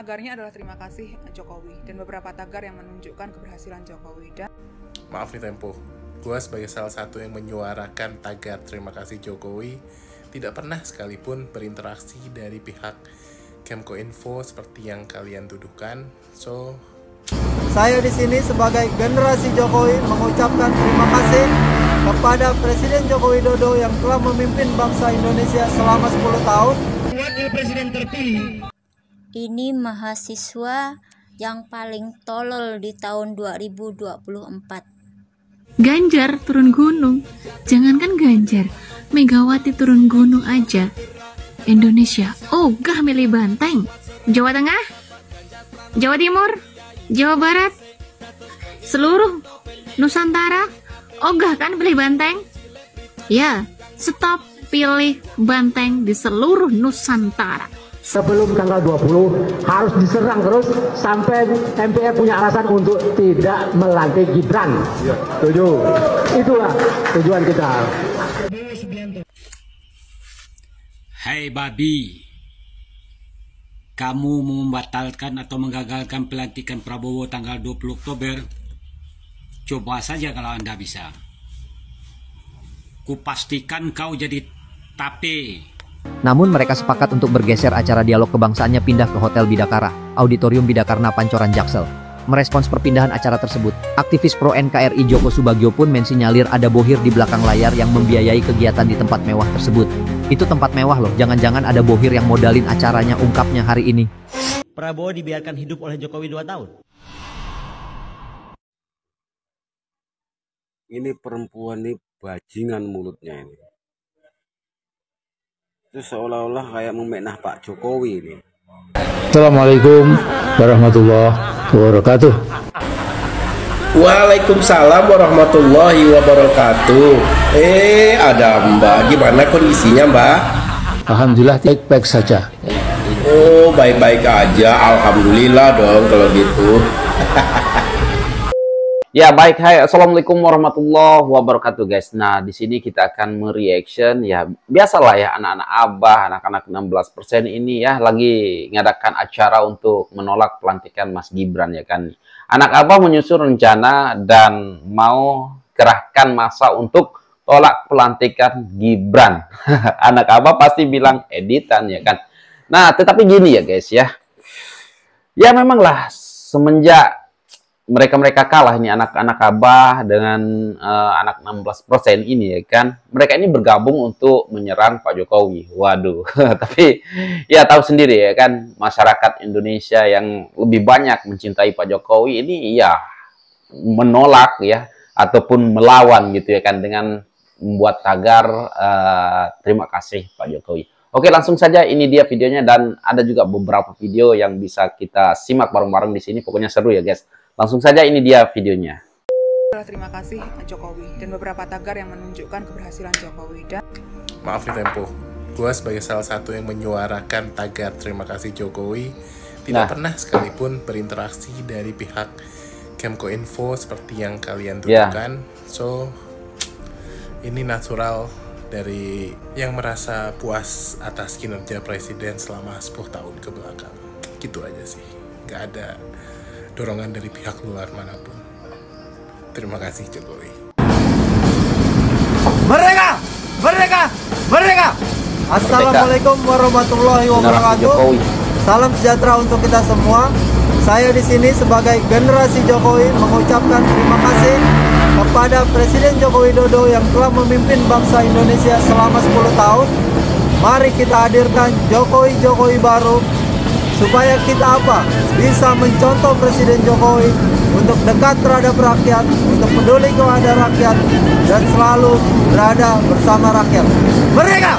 tagarnya adalah terima kasih Jokowi dan beberapa tagar yang menunjukkan keberhasilan Jokowi. Dan maaf nih Tempo, gue sebagai salah satu yang menyuarakan tagar terima kasih Jokowi tidak pernah sekalipun berinteraksi dari pihak Kemkoinfo seperti yang kalian tuduhkan. So, saya di sini sebagai generasi Jokowi mengucapkan terima kasih kepada Presiden Joko Widodo yang telah memimpin bangsa Indonesia selama 10 tahun. Wakil Presiden terpilih. Ini mahasiswa yang paling tolol di tahun 2024. Ganjar turun gunung, jangankan Ganjar, Megawati turun gunung aja. Indonesia ogah milih banteng. Jawa Tengah, Jawa Timur, Jawa Barat, seluruh Nusantara ogah kan pilih banteng? Ya, stop pilih banteng di seluruh Nusantara. Sebelum tanggal 20 harus diserang terus sampai MPR punya alasan untuk tidak melantik Gibran. Setuju? Itulah tujuan kita. Hai babi, kamu mau membatalkan atau menggagalkan pelantikan Prabowo tanggal 20 Oktober? Coba saja kalau Anda bisa. Kupastikan kau jadi tape. Namun mereka sepakat untuk bergeser acara dialog kebangsaannya pindah ke Hotel Bidakara, Auditorium Bidakarna Pancoran Jaksel. Merespons perpindahan acara tersebut, aktivis pro NKRI Joko Subagio pun mensinyalir ada bohir di belakang layar yang membiayai kegiatan di tempat mewah tersebut. Itu tempat mewah loh, jangan-jangan ada bohir yang modalin acaranya, ungkapnya hari ini. Prabowo dibiarkan hidup oleh Jokowi 2 tahun. Ini perempuan ini bajingan mulutnya ini. Itu seolah-olah kayak memeknah Pak Jokowi ini. Assalamualaikum warahmatullahi wabarakatuh. Waalaikumsalam warahmatullahi wabarakatuh. Ada Mbak, gimana kondisinya Mbak? Alhamdulillah baik-baik saja. Oh, baik-baik aja, alhamdulillah dong kalau gitu. Ya baik, hai, assalamualaikum warahmatullahi wabarakatuh guys. Nah di sini kita akan mereaction ya, biasalah ya anak-anak abah, anak-anak 16% ini ya lagi ngadakan acara untuk menolak pelantikan Mas Gibran ya kan. Anak abah menyusun rencana dan mau kerahkan massa untuk tolak pelantikan Gibran. Anak abah pasti bilang editan ya kan. Nah tetapi gini ya guys ya, ya memanglah semenjak mereka kalah ini anak-anak abah dengan anak 16% ini ya kan, mereka ini bergabung untuk menyerang Pak Jokowi. Waduh, tapi ya tahu sendiri ya kan, masyarakat Indonesia yang lebih banyak mencintai Pak Jokowi ini ya menolak ya ataupun melawan gitu ya kan dengan membuat tagar terima kasih Pak Jokowi. Oke, langsung saja ini dia videonya dan ada juga beberapa video yang bisa kita simak bareng-bareng di sini. Pokoknya seru ya guys. Langsung saja ini dia videonya. Terima kasih Jokowi dan beberapa tagar yang menunjukkan keberhasilan Jokowi. Dan maaf nih Tempo, gue sebagai salah satu yang menyuarakan tagar terima kasih Jokowi tidak pernah sekalipun berinteraksi dari pihak Kemkoinfo seperti yang kalian tuduhkan. So, ini natural dari yang merasa puas atas kinerja presiden selama 10 tahun ke belakang. Gitu aja sih, nggak ada dorongan dari pihak luar manapun. Terima kasih Jokowi. Merdeka! Merdeka! Merdeka! Assalamualaikum warahmatullahi wabarakatuh. Salam sejahtera untuk kita semua. Saya di sini sebagai generasi Jokowi mengucapkan terima kasih kepada Presiden Joko Widodo yang telah memimpin bangsa Indonesia selama 10 tahun. Mari kita hadirkan Jokowi baru supaya kita bisa mencontoh Presiden Jokowi untuk dekat terhadap rakyat, untuk peduli kepada rakyat dan selalu berada bersama rakyat. Merdeka!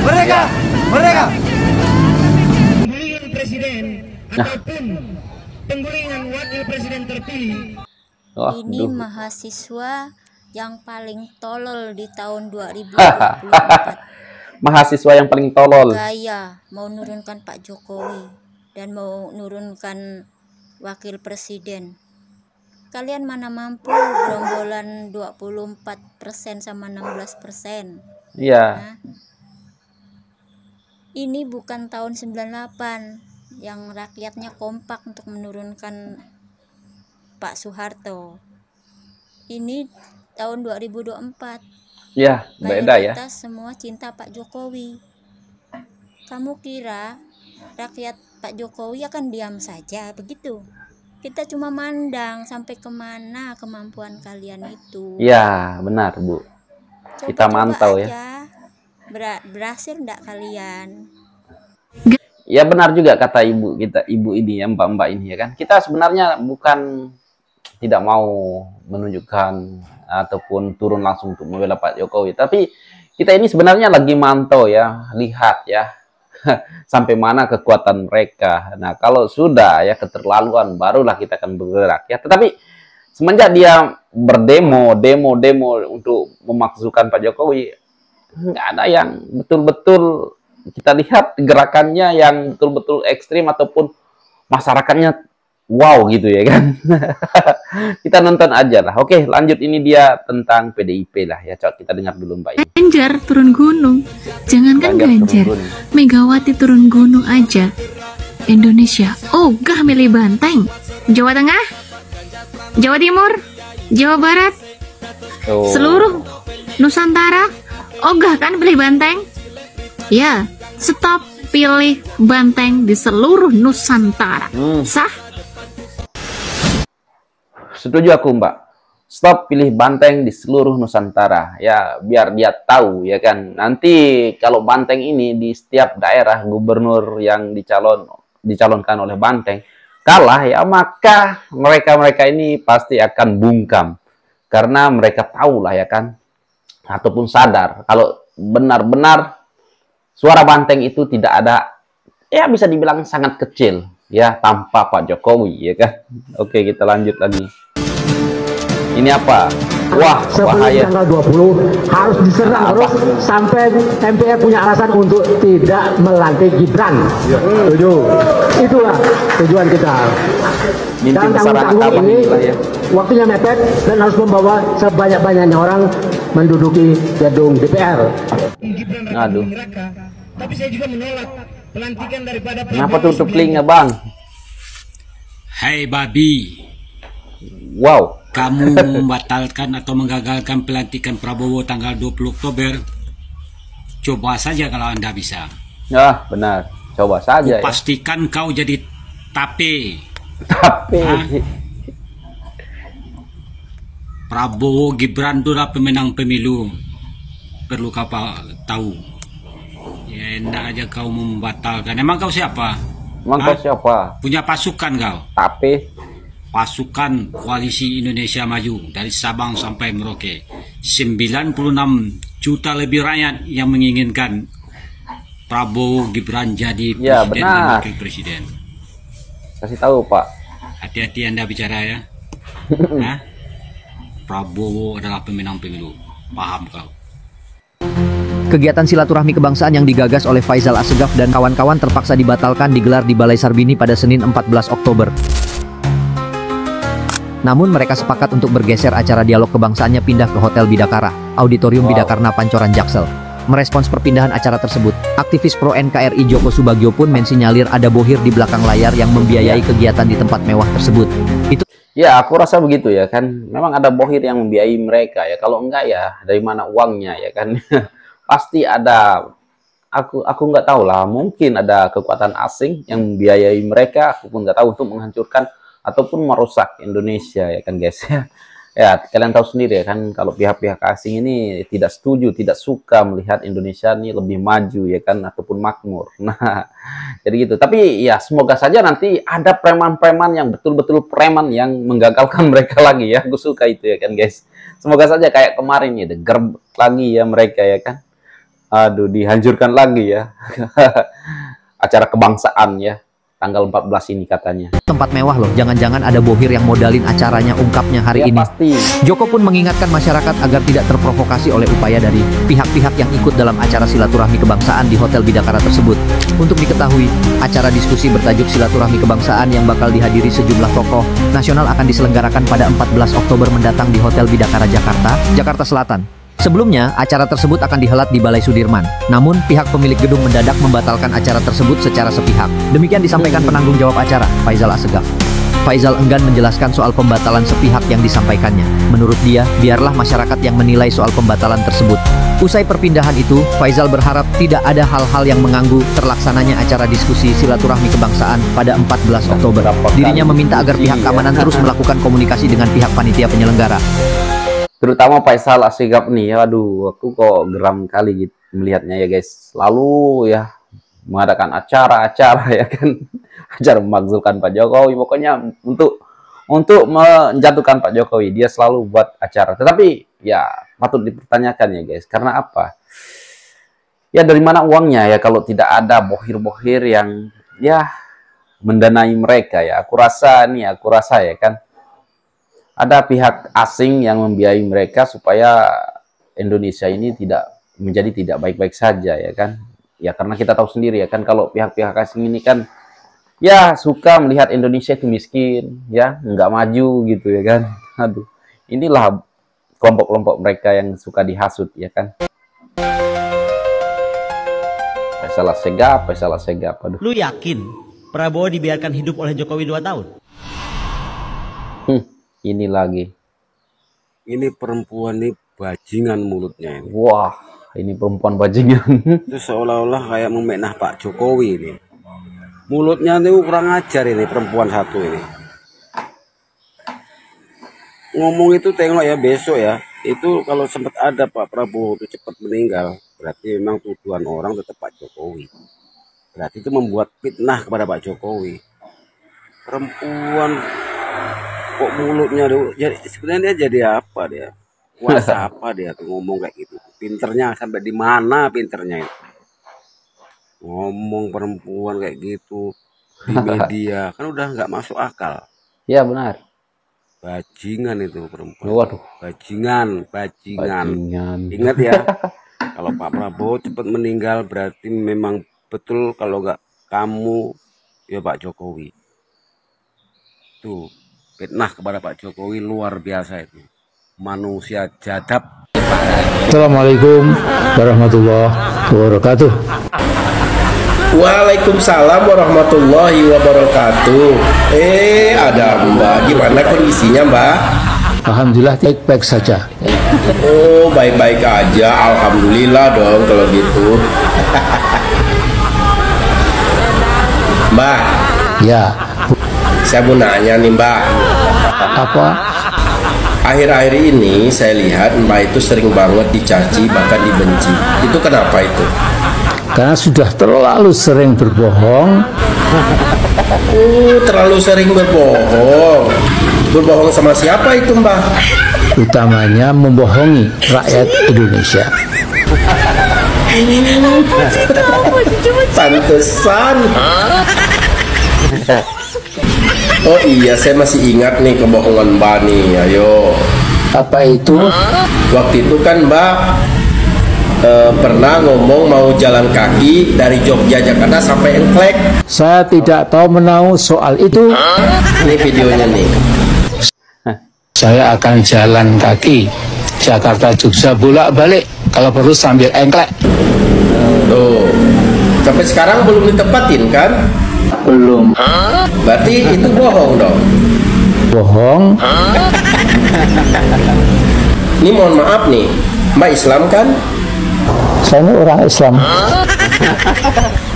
Merdeka! Merdeka! Penggulingan presiden ataupun penggulingan wakil presiden terpilih. Ini mahasiswa yang paling tolol di tahun 2024. Mahasiswa yang paling tolol. Gaya mau nurunkan Pak Jokowi dan mau nurunkan wakil presiden. Kalian mana mampu gerombolan 24% sama 16%. Iya. Nah, ini bukan tahun 98 yang rakyatnya kompak untuk menurunkan Pak Soeharto. Ini tahun 2024. Ya, beda ya. Mayoritas semua cinta Pak Jokowi. Kamu kira rakyat Pak Jokowi akan diam saja begitu? Kita cuma mandang sampai kemana kemampuan kalian itu. Ya, benar Bu. Kita mantau ya. Berhasil enggak kalian? Ya benar juga kata ibu kita, ibu ini ya, mbak-mbak ini ya kan. Kita sebenarnya bukan tidak mau menunjukkan ataupun turun langsung untuk membela Pak Jokowi, tapi kita ini sebenarnya lagi mantau ya, lihat ya sampai mana kekuatan mereka. Nah, kalau sudah ya keterlaluan, barulah kita akan bergerak ya. Tetapi semenjak dia berdemo untuk memakzulkan Pak Jokowi, nggak ada yang betul-betul kita lihat gerakannya yang betul-betul ekstrim ataupun masyarakatnya wow gitu ya kan. Kita nonton aja lah. Oke, lanjut, ini dia tentang PDIP lah ya. Coba kita dengar dulu Mbak ini. Ganjar turun gunung. Jangankan Ganjar, Megawati turun gunung aja. Indonesia ogah milih banteng. Jawa Tengah, Jawa Timur, Jawa Barat, seluruh Nusantara ogah kan pilih banteng. Ya, stop pilih banteng di seluruh Nusantara. Sah? Setuju aku Mbak. Stop pilih banteng di seluruh Nusantara. Ya, biar dia tahu ya kan. Nanti kalau banteng ini di setiap daerah gubernur yang dicalonkan oleh banteng kalah ya, maka mereka ini pasti akan bungkam. Karena mereka tahu lah ya kan. Ataupun sadar kalau benar-benar suara banteng itu tidak ada, ya bisa dibilang sangat kecil ya tanpa Pak Jokowi ya kan. Oke, kita lanjut lagi. Ini apa? Wah, bahaya. Tanggal 20 harus diserang terus sampai MPR punya alasan untuk tidak melantik Gibran. Setuju. Itulah tujuan kita. Dan tanggung-tanggung ini ya. Waktunya mepet dan harus membawa sebanyak-banyaknya orang menduduki gedung DPR. Aduh. Tapi saya juga menolak pelantikan daripada Kenapa tutup linknya Bang? Hai babi. Wow. Kamu membatalkan atau menggagalkan pelantikan Prabowo tanggal 20 Oktober. Coba saja kalau Anda bisa. Ya, benar. Coba saja. Pastikan kau jadi tape. Tape. Prabowo Gibran itu adalah pemenang pemilu. Perlu kau tahu. Ya, enak aja kau membatalkan. Emang kau siapa? Emang kau siapa? Punya pasukan kau? Tape. Pasukan Koalisi Indonesia Maju dari Sabang sampai Merauke. 96 juta lebih rakyat yang menginginkan Prabowo Gibran jadi presiden dan wakil presiden. Kasih tahu Pak. Hati-hati Anda bicara ya. Nah, Prabowo adalah pemenang pemilu. Paham kau? Kegiatan silaturahmi kebangsaan yang digagas oleh Faisal Assegaf dan kawan-kawan terpaksa dibatalkan digelar di Balai Sarbini pada Senin 14 Oktober. Namun mereka sepakat untuk bergeser acara dialog kebangsaannya pindah ke Hotel Bidakara, Auditorium Bidakarna Pancoran Jaksel. Merespons perpindahan acara tersebut, aktivis pro NKRI Joko Subagio pun mensinyalir ada bohir di belakang layar yang membiayai kegiatan di tempat mewah tersebut. Itu ya, aku rasa begitu ya kan. Memang ada bohir yang membiayai mereka ya. Kalau enggak ya dari mana uangnya ya kan. Pasti ada. Aku nggak tahu lah. Mungkin ada kekuatan asing yang membiayai mereka. Aku pun nggak tahu untuk menghancurkan ataupun merusak Indonesia ya kan guys ya. Ya, kalian tahu sendiri ya kan, kalau pihak-pihak asing ini tidak setuju, tidak suka melihat Indonesia ini lebih maju ya kan, ataupun makmur. Nah, jadi gitu. Tapi ya semoga saja nanti ada preman-preman yang betul-betul preman yang menggagalkan mereka lagi ya. Aku suka itu ya kan guys. Semoga saja kayak kemarin ya, gerbek lagi ya mereka ya kan. Aduh, dihancurkan lagi ya. Acara kebangsaan ya. Tanggal 14 ini katanya. Tempat mewah loh, jangan-jangan ada bohir yang modalin acaranya, ungkapnya hari ini. Pasti. Joko pun mengingatkan masyarakat agar tidak terprovokasi oleh upaya dari pihak-pihak yang ikut dalam acara silaturahmi kebangsaan di Hotel Bidakara tersebut. Untuk diketahui, acara diskusi bertajuk silaturahmi kebangsaan yang bakal dihadiri sejumlah tokoh nasional akan diselenggarakan pada 14 Oktober mendatang di Hotel Bidakara Jakarta, Jakarta Selatan. Sebelumnya, acara tersebut akan dihelat di Balai Sudirman. Namun, pihak pemilik gedung mendadak membatalkan acara tersebut secara sepihak. Demikian disampaikan penanggung jawab acara, Faisal Assegaf. Faisal enggan menjelaskan soal pembatalan sepihak yang disampaikannya. Menurut dia, biarlah masyarakat yang menilai soal pembatalan tersebut. Usai perpindahan itu, Faisal berharap tidak ada hal-hal yang mengganggu terlaksananya acara diskusi silaturahmi kebangsaan pada 14 Oktober. Dirinya meminta agar pihak keamanan terus melakukan komunikasi dengan pihak panitia penyelenggara. Terutama Faisal Assegaf nih, aduh, aku kok geram kali gitu melihatnya ya guys. Lalu ya mengadakan acara-acara ya kan, acara memakzulkan Pak Jokowi, pokoknya untuk menjatuhkan Pak Jokowi, dia selalu buat acara. Tetapi ya patut dipertanyakan ya guys, karena apa? Ya dari mana uangnya ya kalau tidak ada bohir-bohir yang ya mendanai mereka ya. Aku rasa ya kan, ada pihak asing yang membiayai mereka supaya Indonesia ini tidak baik-baik saja ya kan. Ya karena kita tahu sendiri ya kan, kalau pihak-pihak asing ini kan ya suka melihat Indonesia itu miskin ya, nggak maju gitu ya kan. Aduh, inilah kelompok-kelompok mereka yang suka dihasut ya kan. Faisal Assegaf, aduh. Lu yakin Prabowo dibiarkan hidup oleh Jokowi 2 tahun? Ini lagi. Ini perempuan ini bajingan mulutnya ini. Wah, ini perempuan bajingan. Itu seolah-olah kayak memenah Pak Jokowi ini. Mulutnya itu kurang ajar ini perempuan satu ini. Ngomong itu tengok ya besok ya. Itu kalau sempat ada Pak Prabowo itu cepat meninggal, berarti memang tuduhan orang tetap Pak Jokowi. Berarti itu membuat fitnah kepada Pak Jokowi. Perempuan kok mulutnya jadi sebenarnya dia jadi apa dia? Kuasa apa dia tuh ngomong kayak gitu? Pinternya sampai di mana pinternya itu? Ngomong perempuan kayak gitu di media kan udah nggak masuk akal. Ya benar. Bajingan itu perempuan. Waduh. Bajingan. Ingat ya, kalau Pak Prabowo cepat meninggal berarti memang betul, kalau nggak kamu ya Pak Jokowi. Tuh fitnah kepada Pak Jokowi luar biasa itu. Manusia jadab. Assalamualaikum warahmatullahi wabarakatuh. Waalaikumsalam warahmatullahi wabarakatuh. Ada Mbak, gimana kondisinya Mbak? Alhamdulillah baik-baik saja. Oh, baik-baik aja, alhamdulillah dong kalau gitu. Mbak. Ya. Saya mau nanya nih Mbak. Apa? Akhir-akhir ini saya lihat Mbak itu sering banget dicaci bahkan dibenci. Itu kenapa itu? Karena sudah terlalu sering berbohong. Terlalu sering berbohong. Berbohong sama siapa itu Mbak? Utamanya membohongi rakyat Indonesia. Pantesan. Oh iya, saya masih ingat nih kebohongan Mbak nih. Ayo. Apa itu? Waktu itu kan Mbak pernah ngomong mau jalan kaki dari Jogja Jakarta sampai Engklek. Saya tidak tahu menahu soal itu. Ini videonya nih. Saya akan jalan kaki Jakarta Jogja bolak-balik, kalau perlu sambil Engklek. Tuh. Sampai sekarang belum ditepatin kan? Belum. Berarti itu bohong dong. Bohong. Ini mohon maaf nih, Mbak Islam kan? Saya ini orang Islam.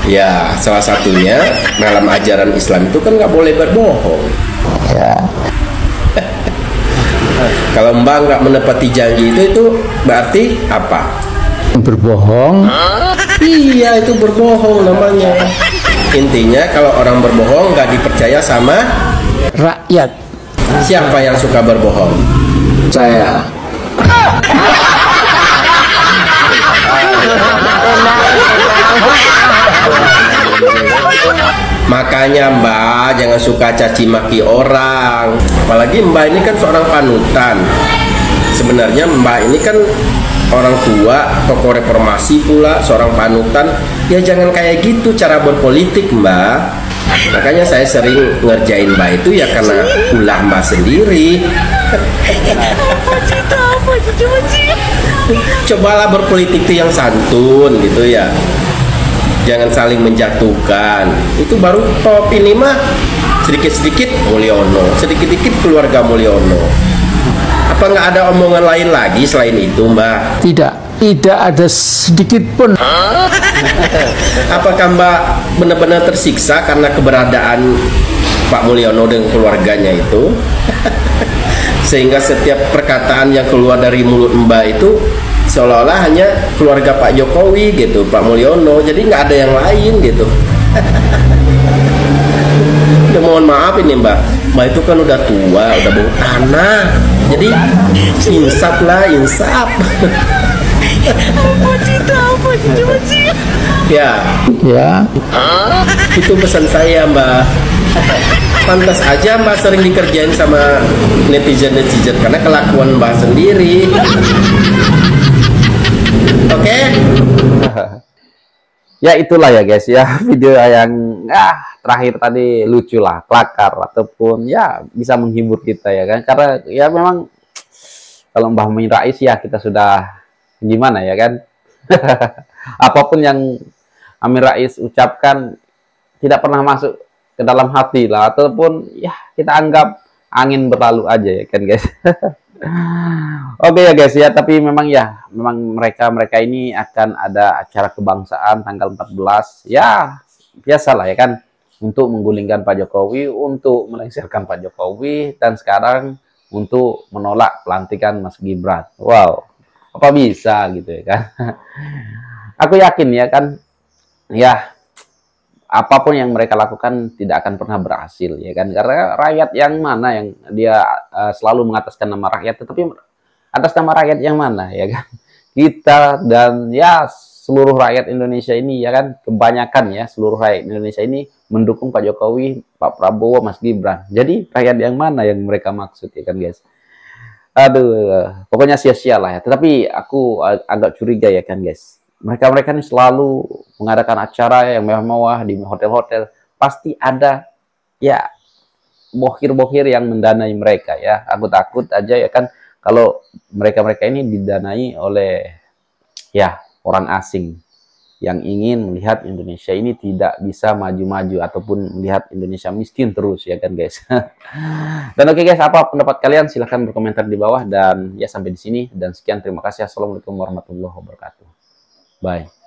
Ya, salah satunya dalam ajaran Islam itu kan nggak boleh berbohong. Ya. Kalau Mbak nggak menepati janji itu berarti apa? Berbohong. Iya, itu berbohong namanya. Intinya kalau orang berbohong nggak dipercaya sama rakyat. Siapa yang suka berbohong? Saya. Makanya Mbak jangan suka caci maki orang. Apalagi Mbak ini kan seorang panutan. Sebenarnya Mbak ini kan orang tua, tokoh reformasi pula, seorang panutan. Ya jangan kayak gitu cara berpolitik Mbak. Makanya saya sering ngerjain Mbak itu ya karena ulah Mbak sendiri. Cobalah berpolitik itu yang santun gitu ya. Jangan saling menjatuhkan. Itu baru top. Ini mah sedikit-sedikit Mulyono, sedikit-sedikit keluarga Mulyono. Apa nggak ada omongan lain lagi selain itu, Mbak? Tidak ada sedikit pun. Apakah Mbak benar-benar tersiksa karena keberadaan Pak Mulyono dan keluarganya itu? Sehingga setiap perkataan yang keluar dari mulut Mbak itu seolah-olah hanya keluarga Pak Jokowi gitu, Pak Mulyono, jadi nggak ada yang lain gitu. Ya, mohon maaf ini Mbak itu kan udah tua, udah bau tanah, jadi insaf lah, insaf. Ya, itu pesan saya Mbak. Pantas aja Mbak sering dikerjain sama netizen karena kelakuan Mbak sendiri. Oke? Ya itulah ya guys ya, video yang terakhir tadi lucu lah, kelakar ataupun ya bisa menghibur kita ya kan, karena ya memang kalau Mbah Amin Rais ya kita sudah gimana ya kan. Apapun yang Amin Rais ucapkan tidak pernah masuk ke dalam hati lah, ataupun ya kita anggap angin berlalu aja ya kan guys. Oke ya guys ya, tapi memang mereka ini akan ada acara kebangsaan tanggal 14 ya, biasalah ya kan, untuk menggulingkan Pak Jokowi, untuk melengsarkan Pak Jokowi, dan sekarang untuk menolak pelantikan Mas Gibran. Wow, apa bisa gitu ya kan. Aku yakin ya kan, ya apapun yang mereka lakukan tidak akan pernah berhasil ya kan, karena rakyat yang mana yang dia selalu mengataskan nama rakyat, tetapi atas nama rakyat yang mana ya kan, kita dan ya seluruh rakyat Indonesia ini ya kan, kebanyakan ya seluruh rakyat Indonesia ini mendukung Pak Jokowi, Pak Prabowo, Mas Gibran. Jadi rakyat yang mana yang mereka maksud ya kan guys. Aduh, pokoknya sia-sia lah ya. Tetapi aku agak curiga ya kan guys, mereka ini selalu mengadakan acara yang mewah-mewah di hotel-hotel. Pasti ada ya bohir-bohir yang mendanai mereka ya. Aku takut aja ya kan kalau mereka ini didanai oleh ya orang asing yang ingin melihat Indonesia ini tidak bisa maju-maju ataupun melihat Indonesia miskin terus ya kan guys. Dan oke guys, apa pendapat kalian? Silahkan berkomentar di bawah, dan ya sampai di sini dan sekian, terima kasih. Assalamualaikum warahmatullahi wabarakatuh. Bye.